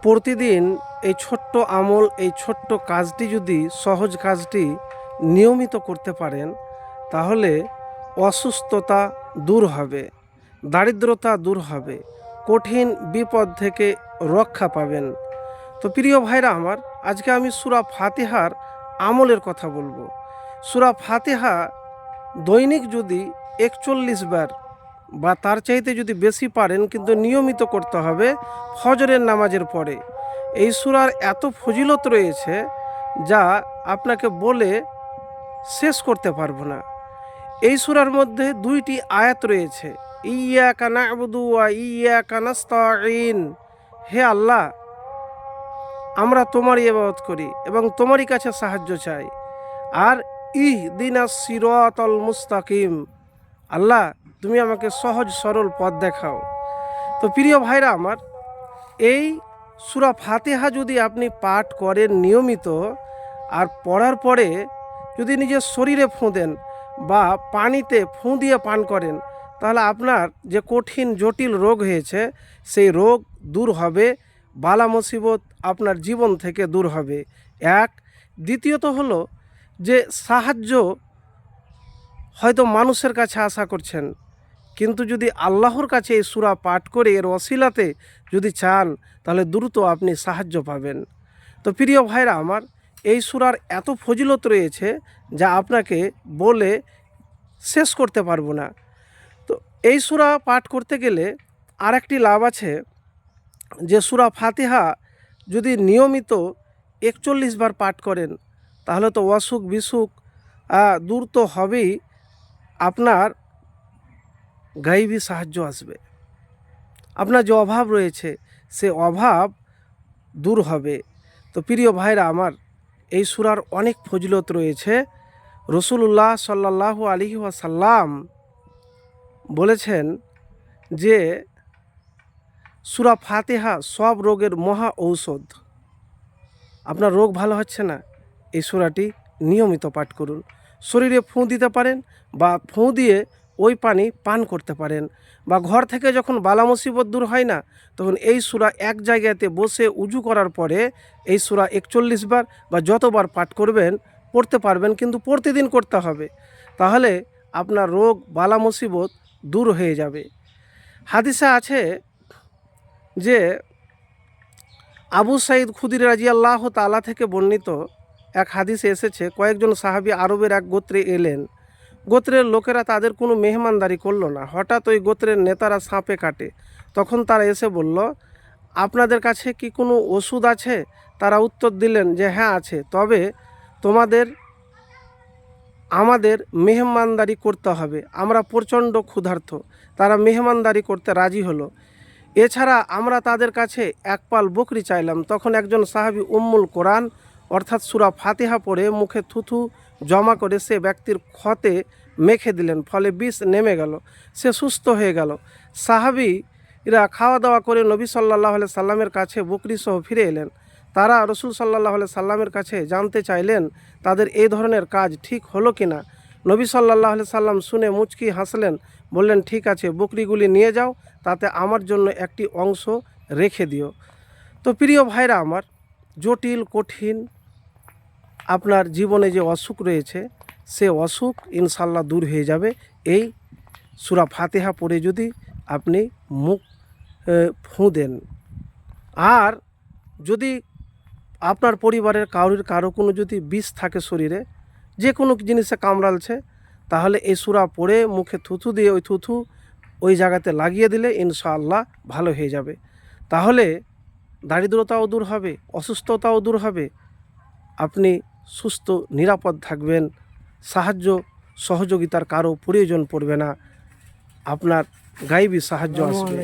প্রতিদিন এই ছোট্ট আমল, এই ছোট্ট কাজটি যদি সহজ কাজটি নিয়মিত করতে পারেন, তাহলে অসুস্থতা দূর হবে, দারিদ্রতা দূর হবে, কঠিন বিপদ থেকে রক্ষা পাবেন। তো প্রিয় ভাইরা আমার, আজকে আমি সূরা ফাতিহার আমলের কথা বলবো। সূরা ফাতিহা দৈনিক যদি ৪১ বার বা তার চাইতে যদি বেশি পারেন, কিন্তু নিয়মিত করতে হবে ফজরের নামাজের পরে। এই সূরার এত ফজিলত রয়েছে যা আপনাকে বলে শেষ করতে পারবো না। এই সূরার মধ্যে ২টি আয়াত রয়েছে, ইয়্যাকা না'বুদু ওয়া ইয়্যাকা নাস্তাঈন। হে আল্লাহ, আমরা তোমারই ইবাদত করি এবং তোমারই কাছে সাহায্য চাই। আর ইহদিনাস সিরাতাল মুস্তাকিম, আল্লাহ তুমি আমাকে সহজ সরল পথ দেখাও। তো প্রিয় ভাইরা আমার, এই সূরা ফাতিহা যদি আপনি পাঠ করেন নিয়মিত, আর পড়ার পরে যদি নিজের শরীরে ফুঁ দেন বা পানিতে ফুঁ দিয়ে পান করেন, তাহলে আপনার যে কঠিন জটিল রোগ হয়েছে সেই রোগ দূর হবে, বালা মুসিবত আপনার জীবন থেকে দূর হবে। এক, দ্বিতীয়ত হলো যে সাহায্য হয়তো মানুষের কাছে আশা করছেন, কিন্তু যদি আল্লাহর কাছে এই সূরা পাঠ করে এর ওসিলাতে যদি চান, তাহলে দ্রুত আপনি সাহায্য পাবেন। তো প্রিয় ভাইরা আমার, এই সূরার এত ফজিলত রয়েছে যা আপনাকে বলে শেষ করতে পারবো না। তো এই সূরা পাঠ করতে গেলে আর একটি লাভ আছে, যে সূরা ফাতিহা যদি নিয়মিত ৪১ বার পাঠ করেন, তাহলে তো অসুখ বিসুখ দূর তো হবেই, আপনার গায়েবী সাহায্য আসবে, আপনার যে অভাব রয়েছে সে অভাব দূর হবে। তো প্রিয় ভাইরা আমার, এই সূরার অনেক ফজিলত রয়েছে। রাসূলুল্লাহ সাল্লাল্লাহু আলাইহি ওয়াসাল্লাম বলেছেন যে সূরা ফাতিহা সব রোগের মহা ঔষধ। আপনার রোগ ভালো হচ্ছে না, এই সূরাটি নিয়মিত পাঠ করুন। শরীরে ফুঁ দিতে পারেন বা ফুঁ দিয়ে ওই পানি পান করতে পারেন, বা ঘর থেকে যখন বালা মুসিবত দূর হয় না, তখন এই সূরা এক জায়গাতে বসে উজু করার পরে এই সূরা ৪১ বার বা যতবার পাঠ করবেন পড়তে পারবেন, কিন্তু প্রতিদিন করতে হবে, তাহলে আপনার রোগ বালা মুসিবত দূর হয়ে যাবে। হাদিসে আছে যে আবু সাঈদ খুদরি রাদিয়াল্লাহু তাআলা থেকে বর্ণিত এক হাদিসে এসেছে, কয়েকজন সাহাবী আরবের এক গোত্রে এলেন। গোত্রের লোকেরা তাদের কোনো মেহমানদারি করলো না। হঠাৎ ওই গোত্রের নেতারা সাপে কাটে। তখন তারা এসে বলল, আপনাদের কাছে কি কোনো ওষুধ আছে? তারা উত্তর দিলেন যে হ্যাঁ আছে, তবে আমাদের মেহমানদারি করতে হবে, আমরা প্রচণ্ড ক্ষুধার্ত। তারা মেহমানদারি করতে রাজি হলো। এছাড়া আমরা তাদের কাছে এক পাল বকরি চাইলাম। তখন একজন সাহাবী উম্মুল কোরআন অর্থাৎ সূরা ফাতিহা পড়ে মুখে থুথু জমা করে সে ব্যক্তির ক্ষতে মেখে দিলেন, ফলে বিষ নেমে গেল, সে সুস্থ হয়ে গেল। সাহাবীরা খাওয়া দাওয়া করে নবী সাল্লাল্লাহু আলাইহি সাল্লামের কাছে বকরি সহ ফিরে এলেন। তারা রাসূল সাল্লাল্লাহু আলাইহি সাল্লামের কাছে জানতে চাইলেন তাদের এই ধরনের কাজ ঠিক হলো কিনা। নবী সাল্লাল্লাহু আলাইহি সাল্লাম শুনে মুচকি হাসলেন, বললেন, ঠিক আছে, বকরিগুলি নিয়ে যাও, তাতে আমার জন্য একটি অংশ রেখে দিও। তো প্রিয় ভাইরা আমার, জটিল কঠিন আপনার জীবনে যে অসুখ রয়েছে সে অসুখ ইনশাল্লাহ দূর হয়ে যাবে এই সূরা ফাতিহা পড়ে যদি আপনি মুখ ফুঁ দেন। আর যদি আপনার পরিবারের কারো কোনো যদি বিষ থাকে শরীরে, যে কোনো জিনিসে কামড়ালছে, তাহলে এই সূরা পড়ে মুখে থুথু দিয়ে ওই থুথু ওই জায়গাতে লাগিয়ে দিলে ইনশাআল্লাহ ভালো হয়ে যাবে। তাহলে দারিদ্রতাও দূর হবে, অসুস্থতাও দূর হবে, আপনি সুস্থ নিরাপদ থাকবেন, সাহায্য সহযোগিতার কারো প্রয়োজন পড়বে না, আপনার গায়েবী সাহায্য আসবে।